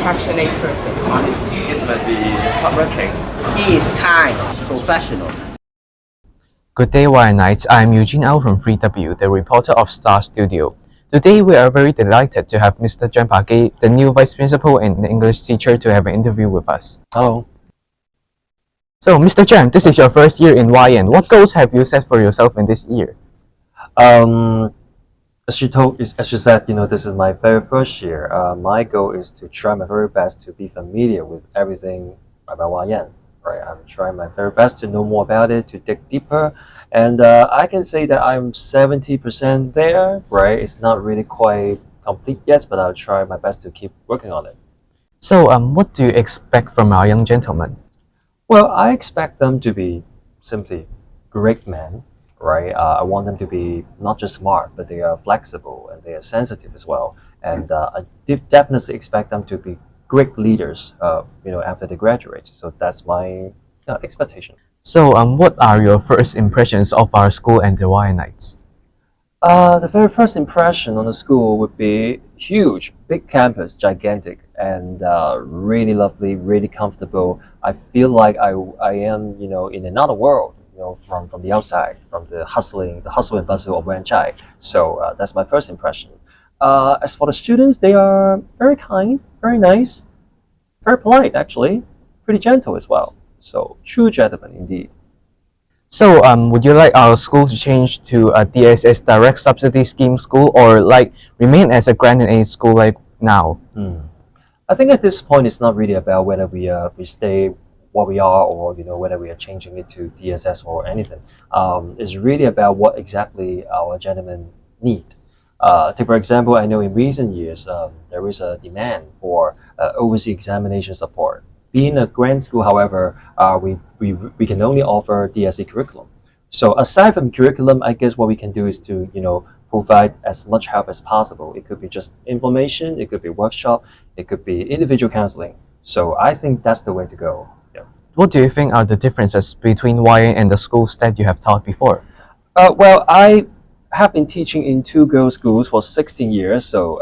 passionate person. Honesty, it might be hardworking. He is kind, professional. Good day, Wire I'm Eugene Au from FreeW, the reporter of Star Studio. Today, we are very delighted to have Mr. Zhang Pagay, the new Vice Principal and English teacher, to have an interview with us. Hello. So, Mr. Zhang, this is your first year in YN. What goals have you set for yourself in this year? As you said, this is my very first year. My goal is to try my very best to be familiar with everything about YN. Right, I'm trying my very best to know more about it, to dig deeper, and I can say that I'm 70% there. Right, it's not really quite complete yet, but I'll try my best to keep working on it. So, what do you expect from our young gentlemen? Well, I expect them to be simply great men. Right, I want them to be not just smart, but they are flexible and they are sensitive as well. And I definitely expect them to be great leaders, after they graduate. So that's my expectation. So, what are your first impressions of our school and the YNites? The very first impression on the school would be huge, big campus, gigantic, and really lovely, really comfortable. I feel like I am, in another world. From the outside, from the hustle and bustle of Wan Chai. So that's my first impression. As for the students, they are very kind, very nice, very polite actually, pretty gentle as well. So true gentlemen indeed. So, would you like our school to change to a DSS direct subsidy scheme school, or remain as a grant and aid school like now? I think at this point it's not really about whether we stay what we are, or whether we are changing it to DSS or anything. It's really about what exactly our gentlemen need. Take for example, I know in recent years there is a demand for overseas examination support. Being a grant school, however, we can only offer DSE curriculum. So aside from curriculum, I guess what we can do is to provide as much help as possible. It could be just information, it could be workshop, it could be individual counseling. So I think that's the way to go. What do you think are the differences between YN and the schools that you have taught before? Well, I have been teaching in two girls' schools for 16 years, so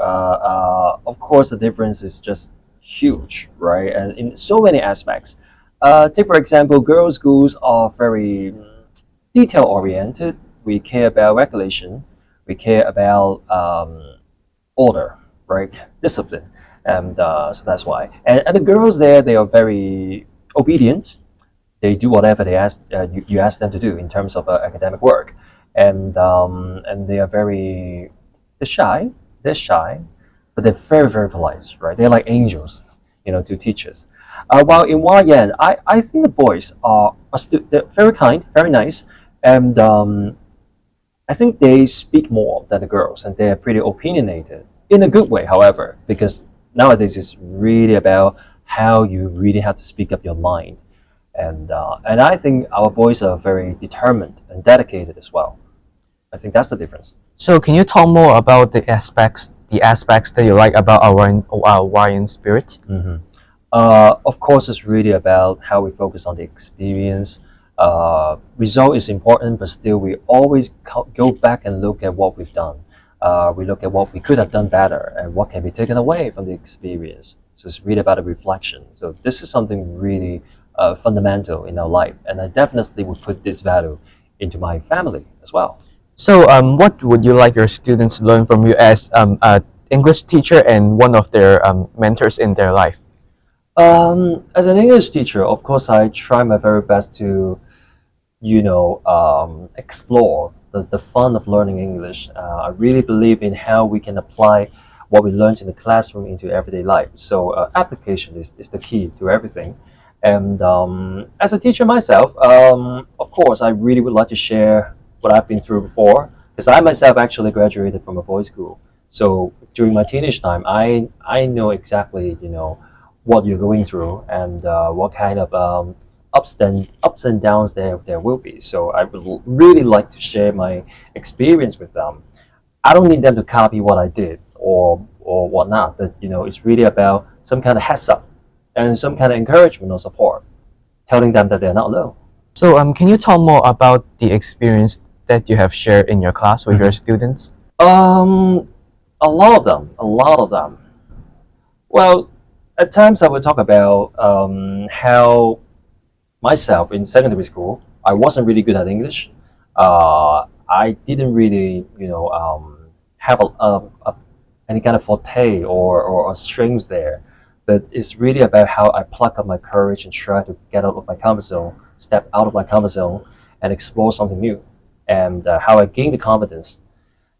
of course the difference is just huge, right? And in so many aspects. Take for example, girls' schools are very detail-oriented. We care about regulation. We care about order, right? Discipline, and so that's why. And the girls there, they are very obedient. They do whatever they ask you ask them to do in terms of academic work, and they are they're shy, but they're very very polite, right? They're like angels, to teachers. While in YN, I think the boys they're very kind, very nice, and I think they speak more than the girls, and they're pretty opinionated in a good way. However, because nowadays it's really about how you really have to speak up your mind, and I think our boys are very determined and dedicated as well. I think that's the difference. So, can you talk more about the aspects that you like about our YN spirit? Of course, it's really about how we focus on the experience. Result is important, but still we always go back and look at what we've done. We look at what we could have done better and what can be taken away from the experience. So it's really about a reflection. So this is something really fundamental in our life, and I definitely would put this value into my family as well. So, what would you like your students to learn from you as an English teacher and one of their mentors in their life? As an English teacher, of course, I try my very best to, explore the fun of learning English. I really believe in how we can apply what we learned in the classroom into everyday life. So application is the key to everything. And as a teacher myself, of course, I really would like to share what I've been through before, because I myself actually graduated from a boys' school. So during my teenage time, I know exactly, what you're going through and what kind of ups and downs there will be. So I would really like to share my experience with them. I don't need them to copy what I did or whatnot, but it's really about some kind of heads up and some kind of encouragement or support, telling them that they're not alone. So, can you talk more about the experience that you have shared in your class with your students? A lot of them. Well, at times I would talk about how myself in secondary school, I wasn't really good at English. I didn't really, have any kind of forte or strengths there. But it's really about how I pluck up my courage and try to get out of my comfort zone, step out of my comfort zone, and explore something new, and how I gain the confidence.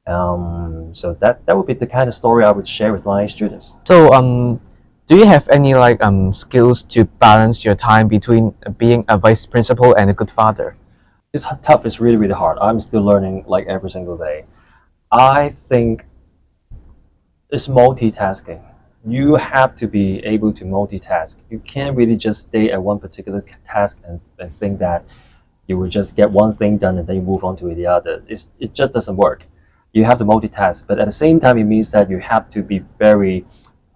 So that would be the kind of story I would share with my students. So, do you have any like skills to balance your time between being a vice principal and a good father? It's tough. It's really, really hard. I'm still learning like every single day. I think it's multitasking. You have to be able to multitask. You can't really just stay at one particular task and think that you will just get one thing done and then you move on to the other. It just doesn't work. You have to multitask, but at the same time, it means that you have to be very,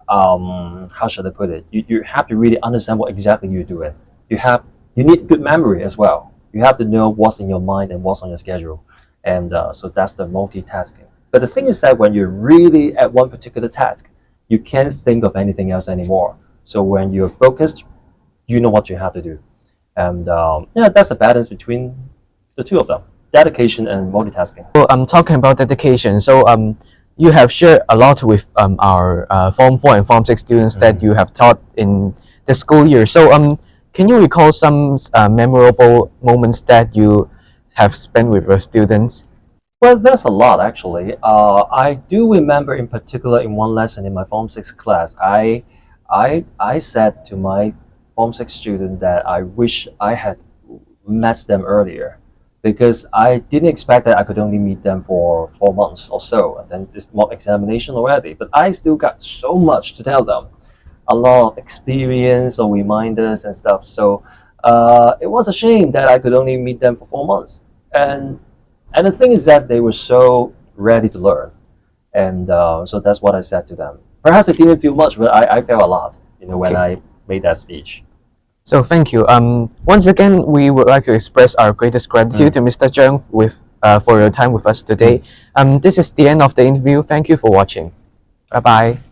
how should I put it? You have to really understand what exactly you're doing. You need good memory as well. You have to know what's in your mind and what's on your schedule, and so that's the multitasking. But the thing is that when you're really at one particular task, you can't think of anything else anymore. So when you're focused, you know what you have to do, and yeah, that's a balance between the two of them: dedication and multitasking. So I'm talking about dedication. So you have shared a lot with our Form 4 and Form 6 students that you have taught in the school year. So can you recall some memorable moments that you have spent with your students? Well, there's a lot actually. I do remember in particular in one lesson in my Form 6 class, I said to my Form 6 student that I wish I had met them earlier, because I didn't expect that I could only meet them for 4 months or so, and then it's mock examination already. But I still got so much to tell them, a lot of experience or reminders and stuff. So it was a shame that I could only meet them for 4 months. And the thing is that they were so ready to learn, and so that's what I said to them. Perhaps I didn't feel much, but I felt a lot, when I made that speech. So thank you. Once again, we would like to express our greatest gratitude to Mr. Zheng for your time with us today. This is the end of the interview. Thank you for watching. Bye bye.